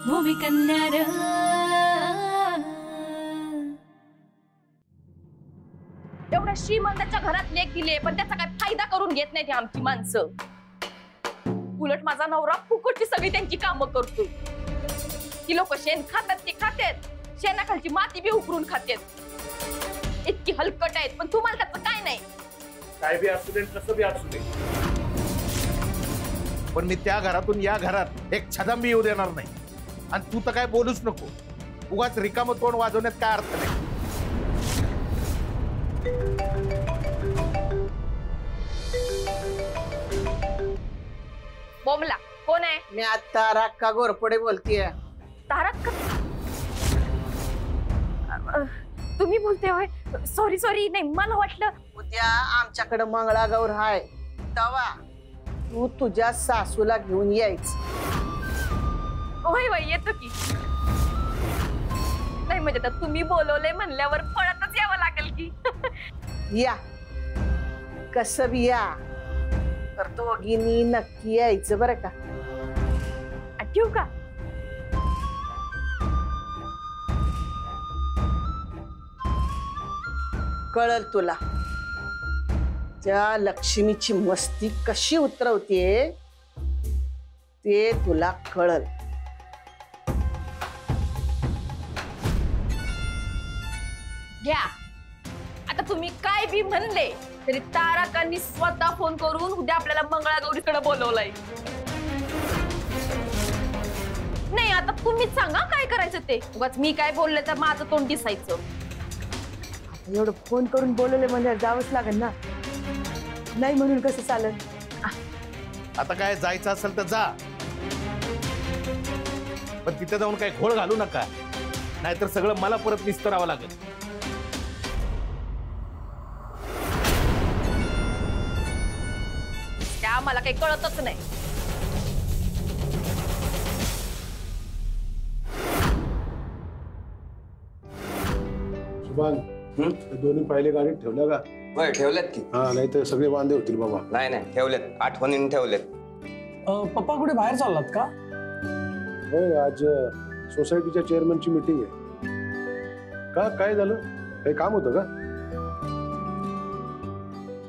भूमिकन्या र एवढ्या श्रीमंताच्या घरात लेक दिले पण त्याचा काय फायदा करून घेत नाही ती आमची माणसं. उलट माझा नवरा फुकटची सगळी त्यांची कामं करतो. ती लोक शेण खातात ते खातात, शेणाखालची माती बी उकरून खातात. इतकी हलकट आहेत पण तुम्हाला त्याचं काय नाही. काय बी असू दे कसं बी असू दे, पण मी त्या घरातून या घरात एक छदाम बी येऊ देणार नाही. आणि तू तर काय बोलूच नको. उगाच रिकामं तोंड वाजवण्यात काय अर्थ नाही. बोमला कोण आहे? मी आता राक्का गोरपडे बोलतीये. तारक तुम्ही बोलते होय? सॉरी सॉरी, नाही मला वाटलं. उद्या आमच्याकडे मंगळागौर हाय, तवा तू तुझ्या सासूला घेऊन यायच. होय होय येतो की. नाही म्हणजे आता तुम्ही बोलवले म्हणल्यावर पळतच यावं लागेल की. या कसं बी या, तर दोघींनी नक्की यायचं बरं का. ठेवू का? कळल तुला त्या लक्ष्मीची मस्ती कशी उतरवते ते तुला कळल. घ्या. आता तुम्ही काय बी म्हणले तरी तारकांनी स्वतः फोन करून उद्या आपल्याला मंगळागौरीकडे बोलवलंय. नाही आता तुम्हीच सांगा काय करायचं ते. उगाच मी काय बोलले तर माझं तोंड दिसायचं. एवढं फोन करून बोलवले म्हणजे जावंच लागेल ना. नाही म्हणून कसं चालेल. आता काय जायचं असेल तर जा, पण तिथे जाऊन काय घोळ घालू नका, नाहीतर सगळं मला परत निस्तरावं लागेल. त्या मला काही कळतच नाही. शुभान, दोन्ही पहिले गाडीत ठेवल्या का? होय ठेवलेत की. हा, नाही तर सगळे वांदे होतील बाबा. नाही नाही ठेवलेत, आठवणीने ठेवलेत. पप्पा कुठे बाहेर चाललात का? होय, आज सोसायटीच्या चेअरमनची मीटिंग आहे. का काय झालं? काही काम होतं का?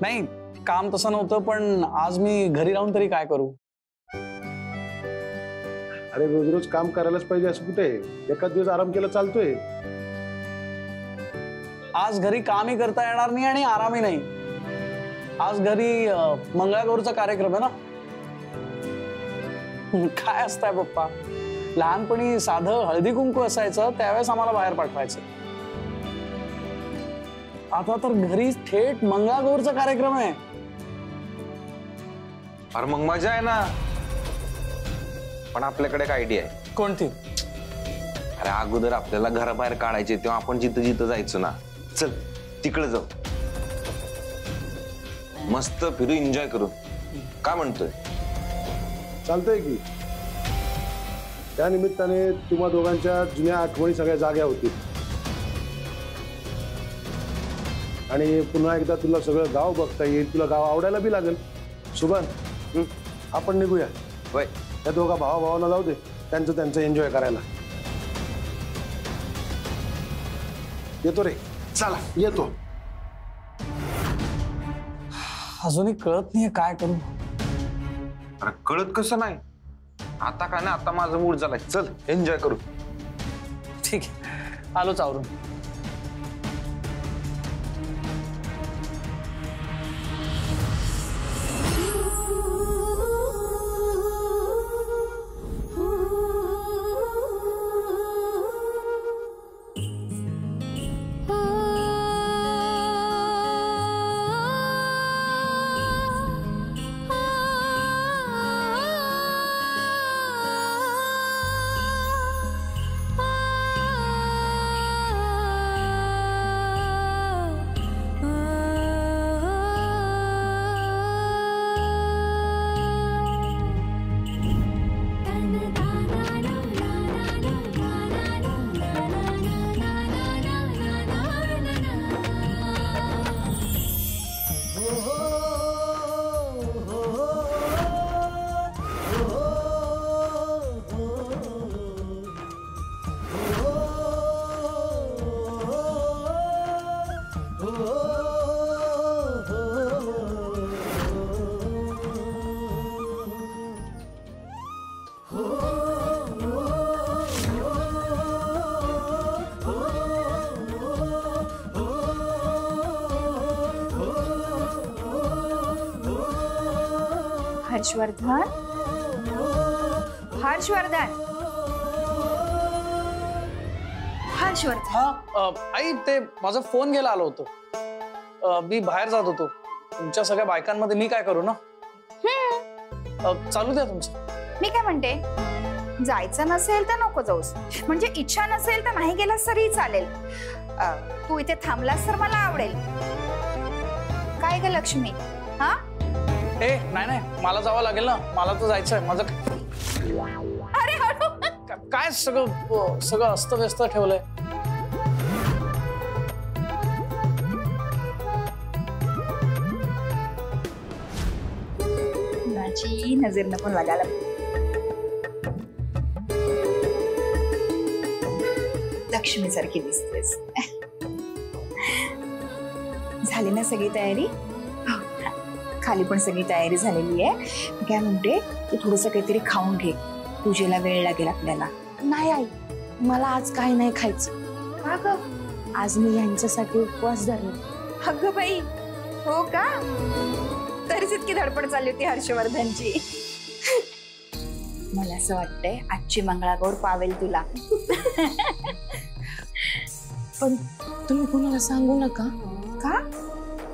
नाही काम तसं नव्हतं, पण आज मी घरी राहून तरी काय करू. अरे रोज रोज काम करायलाच पाहिजे असं कुठे आहे? एखाद दिवस आराम केला चालतोय. आज घरी कामही करता येणार नाही आणि आरामही नाही. आज घरी मंगळागौरचा कार्यक्रम आहे ना. काय असताय पप्पा, लहानपणी साधं हळदी कुंकू असायचं त्यावेळेस आम्हाला बाहेर पाठवायचं. आता तर घरी थेट मंगळागौरचा कार्यक्रम आहे. अरे मग मजा आहे ना. पण आपल्याकडे एक आयडिया आहे. कोणती? अरे अगोदर आपल्याला घराबाहेर काढायचे तेव्हा आपण जिथं जिथं जायचो ना. चल तिकडे जाऊ, मस्त फिरू, एन्जॉय करू. काय म्हणतोय? चालतंय की. त्या निमित्ताने तुम्हा दोघांच्या जुन्या आठवणी सगळ्या जाग्या होतील आणि पुन्हा एकदा तुला सगळं गाव बघता येईल. तुला गाव आवडायला बी लागेल. शुभन, आपण निघूया. होय, त्या दोघा भावाभावांना जाऊ दे त्यांचं एन्जॉय करायला. येतो रे, चला येतो. अजूनही कळत नाहीये काय करू. अरे कळत कसं नाही. आता काय ना, आता माझा मूड झालाय. चल एन्जॉय करू. ठीक आहे, आलोच आवरून. हर्षवर्धन हर्षवर्धन हर्षवर्धन. हा आई ते माझा फोन घ्यायला आलो होतो. मी बाहेर जात होतो. तुमच्या सगळ्या बायकांमध्ये मी काय करू ना. चालू द्या तुमचं. मी काय म्हणते, जायचं नसेल तर नको जाऊस. म्हणजे इच्छा नसेल तर नाही गेलास तरी चालेल. तू इथे थांबलास तर मला आवडेल. काय ग लक्ष्मी? हा नाही नाही मला जावं लागेल ना. मला तर जायचंय. माझं अरे हळू. काय सगळं अस्तव्यस्त ठेवलंय. माझी नजर नको लागायला. लक्ष्मी सारखी दिसतेस. झाली ना सगळी तयारी? खाली पण सगळी तयारी झालेली आहे. काय म्हणते, तू थोडस काहीतरी खाऊन घे. पूजेला वेळ लागेल आपल्याला. नाही आई, मला आज काही नाही खायचं. का ग? आज मी यांच्यासाठी उपवास धरला. अगं बाई, हो का? तरीच इतकी धडपड चालली होती हर्षवर्धनची. मला असं वाटतंय आजची मंगळागौर पावेल तुला. पण तुम्ही कोणाला सांगू नका. का?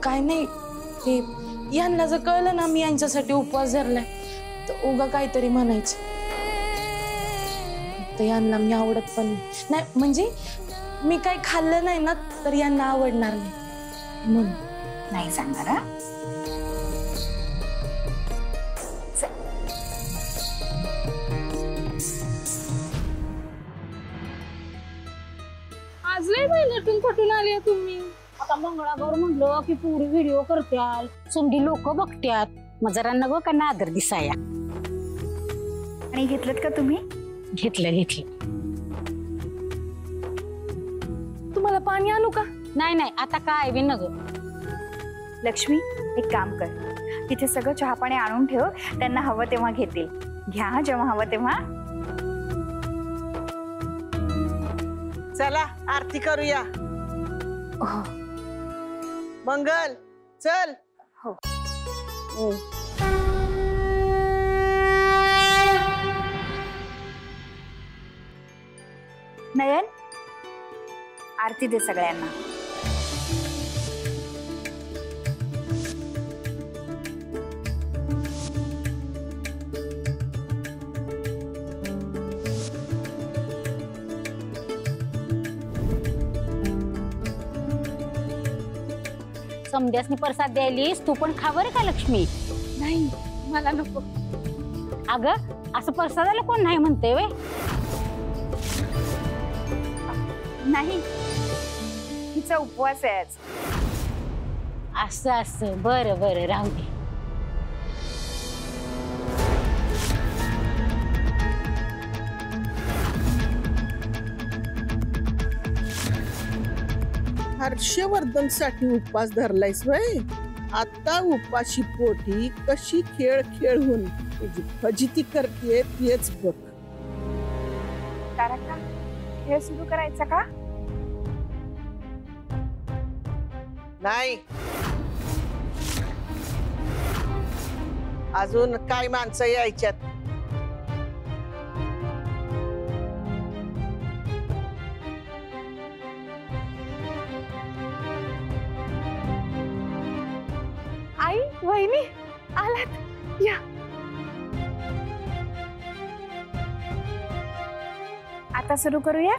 काय नाही, ते यांना जर कळलं ना मी यांच्यासाठी उपवास धरलाय तर उगा काहीतरी म्हणायचं. तर यांना मी आवडत पण नाही. म्हणजे मी काही खाल्लं नाही ना तर यांना आवडणार नाही म्हणून. नाही सांगणार हा? आज लय महिन्यातून कुठून आले तुम्ही? आता मंगळागौर म्हणलं की पुरी व्हिडिओ करत्याल, समधी लोक बघत्यात. मग जरा नको का ना आदर दिसाया. आणि घेतलं का तुम्ही? घेतलं. तुम्हाला पाणी आणू का? नाही आता काय बी नको. लक्ष्मी, एक काम कर, तिथे सगळं चहा पाणी आणून ठेव. त्यांना हवं तेव्हा घेतील. घ्या जेव्हा हवं तेव्हा. चला आरती करूया. मंगल चल. हो. नयन, आरती दे सगळ्यांना. समध्यासनी प्रसाद द्यायलीस, तू पण खा बरं का लक्ष्मी. नाही, मला नको. अगं, असं प्रसादाला कोण नाही म्हणते वे? नाही, तिचा उपवास आहे आज. असं बरं राहू दे. हर्षवर्धन साठी उपवास धरलायस वय? आता उपाशी पोटी कशी खेळ खेळून तुझी फजिती करते तेच बघ. तारका, खेळ सुरू करायचा का? नाही, अजून काय माणसं यायच्यात. आई, वहिनी आलात, या. आता सुरू करूया.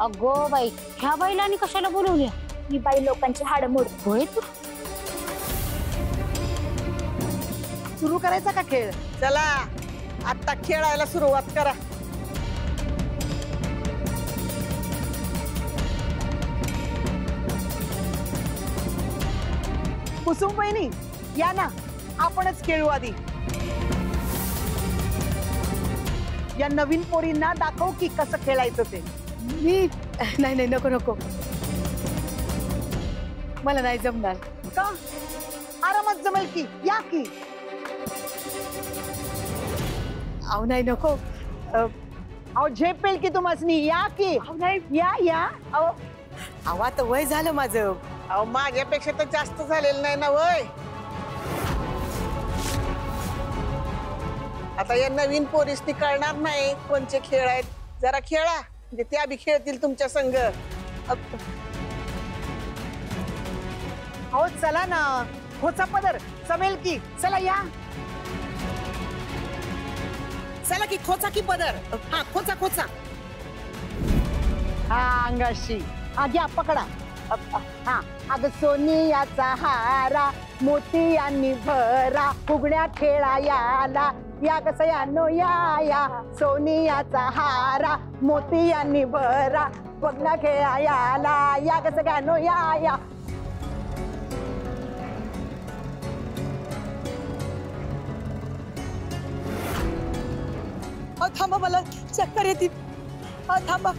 अगो बाई, ह्या बाईलानी कशाला बोलवल्या? ही बाई लोकांची हाड मोडते. होय तू. सुरू करायचा का खेळ? चला आता खेळायला सुरुवात करा. कुसुम बहिणी या ना, आपणच खेळू आधी. या नवीन पोरींना दाखव की कसं खेळायचं ते. मी नाही नाही, नको नको, मला नाही जमणार. का? आरामात जमेल की, या की. अहो नाही, नको. अहो झेपेल की तुम्हासनी, या की. नाही, या या. अहो आता वय झालं माझं. अहो माझ्यापेक्षा तर जास्त झालेलं नाही ना वय. आता या नवीन पोरीसनी कळणार नाही कोणचे खेळ आहेत. जरा खेळा म्हणजे त्या बी खेळतील तुमच्या संग. अहो चला ना, खोचा पदर जमेल की. चला या. चला की खोचा की पदर. हा खोचा खोचा. हा अंगाशी. हा घ्या पकडा. हा अग सोनियाचा हारा मोतियांनी भरा फुगड्या खेळायाला या कसयानो या सोनियाचा हारा मोतियांनी भरा फुगड्या खेळायाला या कसयानो या. थांबा, मला चक्कर येते. थांबा.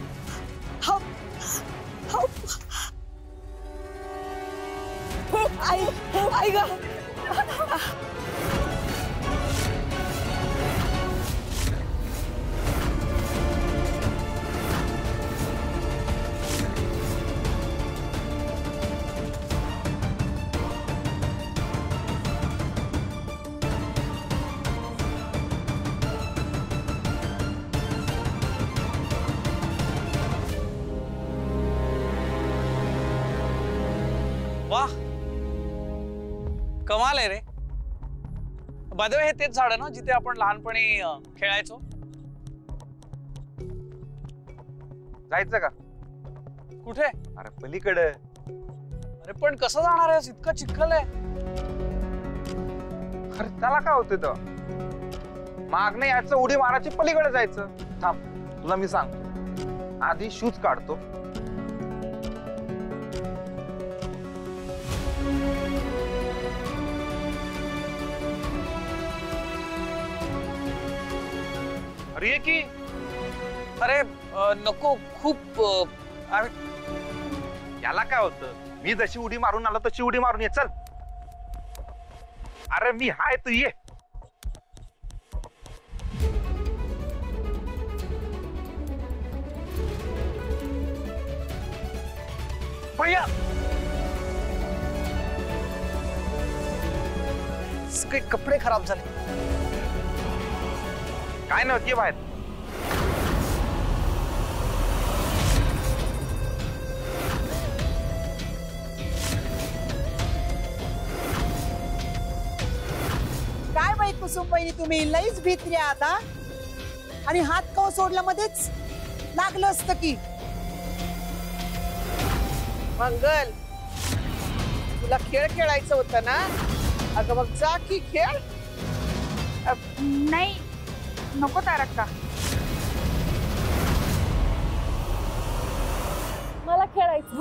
आई ग. वाह, कमाल आहे रे. बाय द वे हे तेच झाड आहे ना जिथे आपण लहानपणी खेळायचो? जायचं का? कुठे? अरे पलीकडे. अरे पण कसं जाणार आहेस? इतकं चिखल आहे. अरे त्याला काय होतं तर माग नाही यायचं, उडी मारायची, पलीकडे जायचं. थांब, तुला मी सांगतो. आधी शूज काढतो. अरे ये की. अरे नको, खूप याला काय होतं? मी जशी उडी मारून आलो तशी उडी मारून ये. चल. अरे मी हाय, तू ये. भैया सगळे कपडे खराब झाले. काय नव्हती बाहेर. काय बाई कुसुम बहिणी, तुम्ही लईच भित्र्या आता. आणि हात कव सोडला मध्येच, लागलं असतं की. मंगल तुला खेळ खेळायचं होतं ना? अगं मग जा की खेळ. नाही नको तारक्का. मला खेळायचं.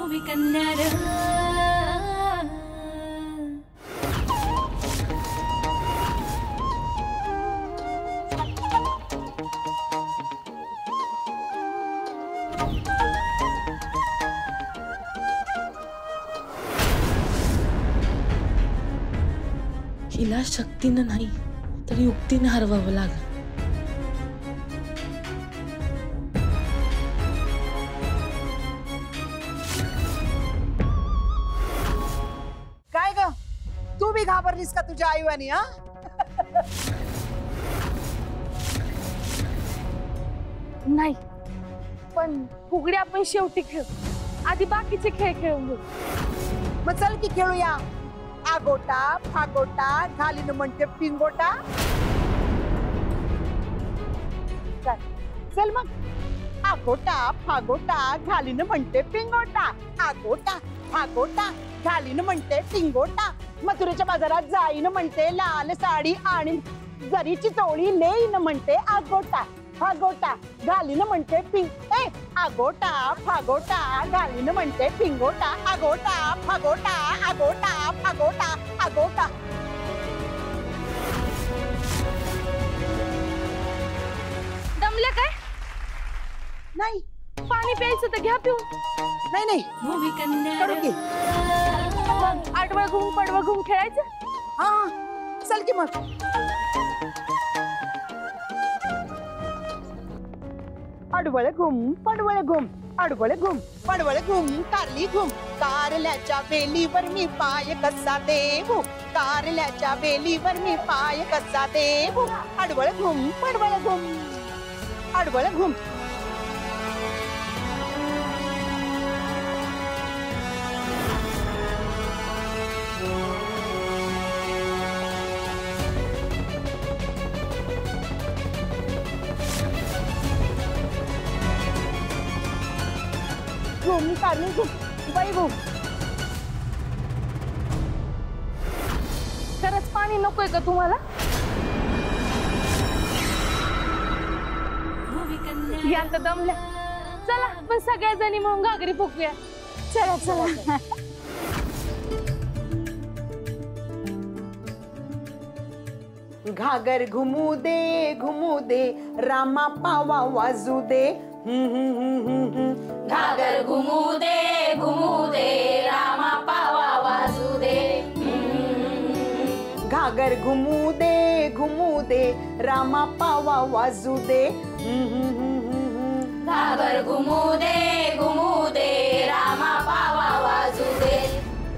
हिला शक्तीनं नाही तर युक्तीने हरवावं लागलं. काय ग, तू बी घाबरलीस का तुझ्या आईवानी? हा नाही, पण फुगडी आपण शेवटी खेळू. आधी बाकीचे खेळ खेळून घेऊ. मग चल की खेळूया. आगोटा फागोटा घालीन म्हणते पिंगोटा. चल मग. आगोटा फागोटा घालीन म्हणते पिंगोटा. आगोटा फागोटा घालीन म्हणते पिंगोटा. मथुरेच्या बाजारात जाईन म्हणते लाल साडी आणि जरीची चोळी लेईन म्हणते आगोटा. फागोटा घालीन म्हणते पिंग ए आगोटा फागोटा घालीन म्हणते पिंगोटा आगोटा फागोटा आगोटा फागोटा आगोटा. दमले काय? नाही पाणी प्यायचं तर घ्या पिऊन. नाही नाही करू की. आडवळ घुम पडवळ घुम खेळायचं. हा चल की मग. अडवळ घुम पडवळ घुम अडवळ घुम पडवळ घुम कारली घुम कारल्याच्या वेलीवर मी पाय कसा देऊ कारल्याच्या वेलीवर मी पाय कसा देऊ अडवळ घुम पडवळ घुम अडवळ घुम. घुम कारली घुम बाई घुम. खरंच पाणी नकोय का तुम्हाला? या तर दमल्या. चला पण सगळ्या जणी म्हणून घागरी फुकूया. चला चला. घागर घुमू दे रामा पावा वाजू दे. घागर घुमू दे रामा पावा वाजू दे. घागर घुमू दे रामा पावा वाजू दे. घागर घुमू दे रामा पावा वाजू दे.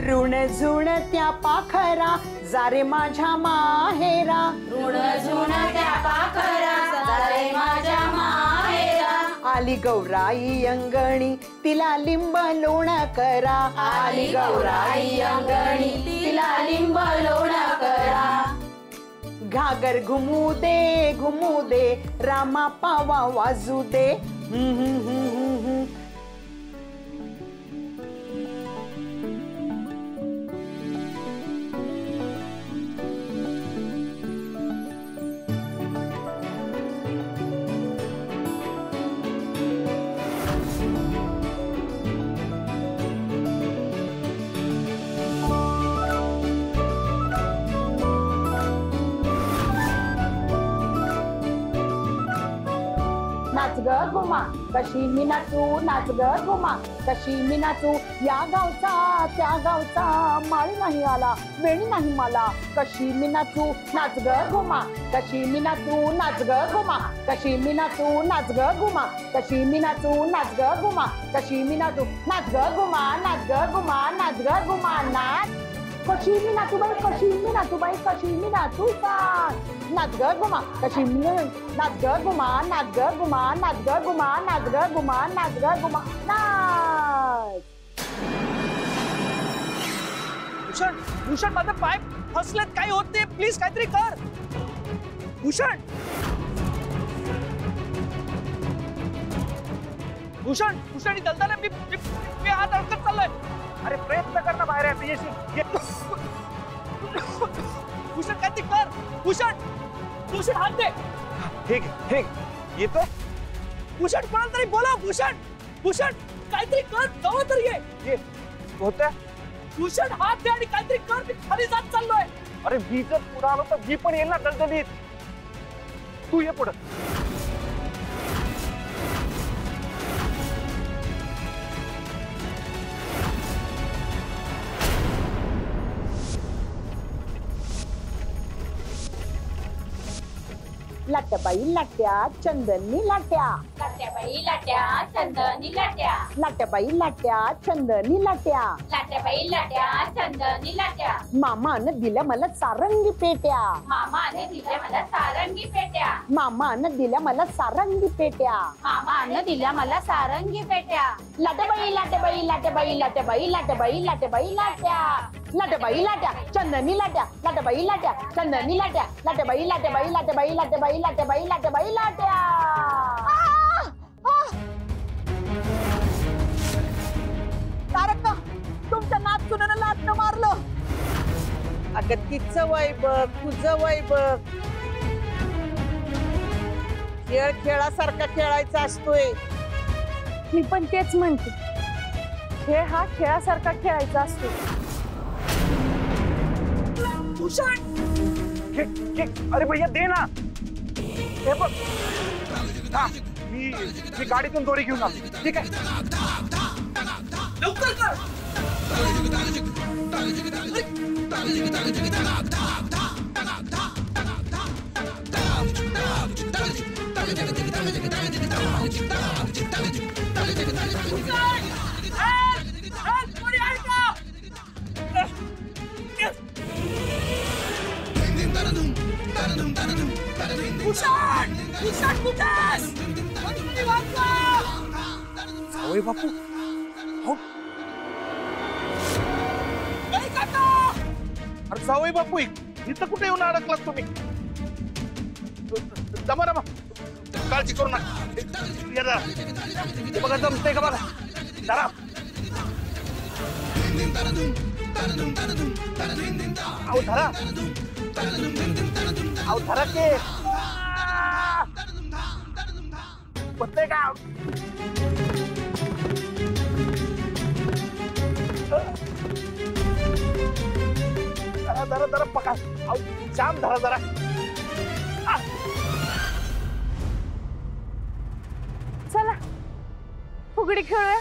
ऋण झुण त्या पाखरा जारे माझ्या माहेरा ऋण झुण त्या पाखरा जारे माझ्या माहेरा. आली गौराई अंगणी तिला लिंब लोण करा आली गौराई अंगणी तिला लिंब लोण करा. घागर घुमू दे रामा पावा वाजू दे. नाच ग घुमा कशी मी नाचू नाच ग घुमा कशी मी नाचू. या गावचा त्या गावचा माळी नाही आला वेणी नाही मला कशी मी नाचू नाच ग घुमा कशी मी नाचू नाच ग घुमा कशी मी नाचू नाच ग घुमा कशी मी नाचू नाच ग घुमा कशी मी नाचू नाच ग घुमा नाच ग घुमा नाच ग घुमा नाच. कशी मी नाचू बाई कशी मी नाचू बाई कशी मी नाचू सांग नाच ग घुमा कशी मी नाच ग घुमा नाच ग घुमा नाच ग घुमा नाच ग घुमा नाच ग घुमा नाच. भूषण भूषण माझे पाय फसलेत काही होत नाही प्लीज काहीतरी कर. भूषण भूषण भूषण दलदल मी हात अडकत चाललोय. अरे प्रयत्न कर ना बाहेर आहे. भूषण काहीतरी कर. भूषण भूषण हात दे. हे येतो. भूषण कोणाला तरी बोला. भूषण भूषण काहीतरी कर जवळ तरी ये. होतं भूषण हात दे आणि काहीतरी कर. मी खाली जात चाललोय. अरे मी जर पुढे आलो तर मी पण येईल ना दलदलीत. तू ये पुढं. लाट्याबाई लाट्या चंदनी लाट्या लाट्याबाई लाट्या चंदनी लाट्या लाट्याबाई लाट्या चंदनी लाट्या लाट्याबाई लाट्या चंदनी लाट्या. मामानं दिल्या मला सारंगी पेट्या मामाने दिल्या मला सारंगी पेट्या मामानं दिल्या मला सारंगी पेट्या मामाने दिल्या मला सारंगी पेट्या. लाट्याबाई लाट्याबाई लाट्याबाई लाट्याबाई लाट्याबाई लाट्याबाई लाट्या लाट्याबाई लाट्या चंदनी लाट्या लाट्याबाई लाट्या चंदनी लाट्या लाट्याबाई लाट्याबाई लाट्याबाई लाट्याबाई लाट्याबाई लाट्याबाई लाट्या. तारक तुमच्या नाच सुनेनं लाटणं मारलं. अगं तिचं वय बघ तुझं वय बघ. खेळ खेळासारखा खेळायचा असतोय. मी पण तेच म्हणते, खेळ हा खेळासारखा खेळायचा असतो. अरे भैया दे ना. हे बघ मी गाडीतून दोरी घेऊन आलो. ठीक आहे लवकर कर. जावई बापू हो. अरे जावई बापू इथं कुठे येऊन अडकलात तुम्ही? जमा रमा काळजी करू नका. हे बघा जमते का बघा जरा. अहो धरा अहो धरा के बसते का? धरा धरा धरा पका. अहो जाम धरा जरा. चला फुगडी खेळूया.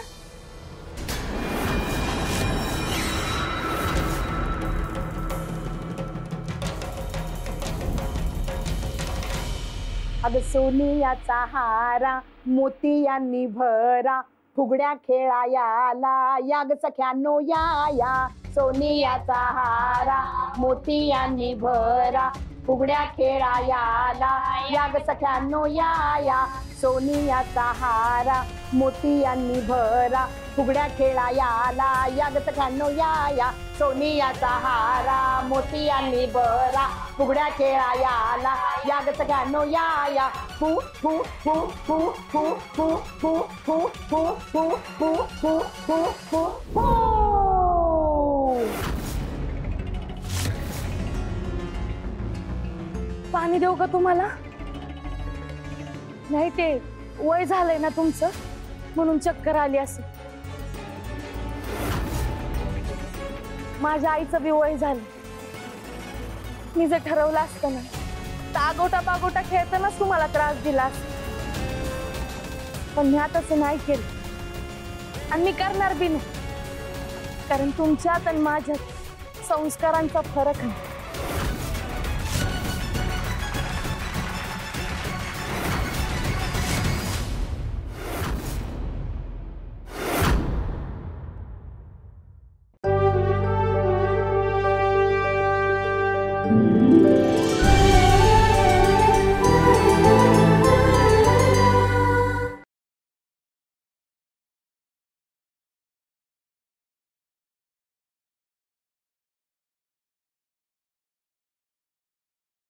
अग सोनियाचा हारा मोतियांनी भरा फुगड्या खेळायाला याग सख्यानो या. सोनियाचा हारा मोतियांनी भरा फुगड्या खेळायाला याग सख्यानो या. सोनियाचा हारा मोतियांनी भरा फुगड्या खेळायाला याग सख्यानो या. सोनियाचा हारा मोतियांनी भरा फुगड्या खेळायाला याग सख्यानो या. फू फू फू फू फू फू फू फू फू फू फू फू फू फू फू. पाणी देऊ का तुम्हाला? नाही ते वय झालंय ना तुमचं म्हणून चक्कर आली असं. माझ्या आईचं बी वय झालं. मी जर ठरवलं असतं ना तर आगोटा पागोटा खेळतानाच तुम्हाला त्रास दिला असता. पण मी आता तसं नाही केलं आणि मी करणार बी नाही. कारण तुमच्यात आणि माझ्यात संस्कारांचा फरक आहे.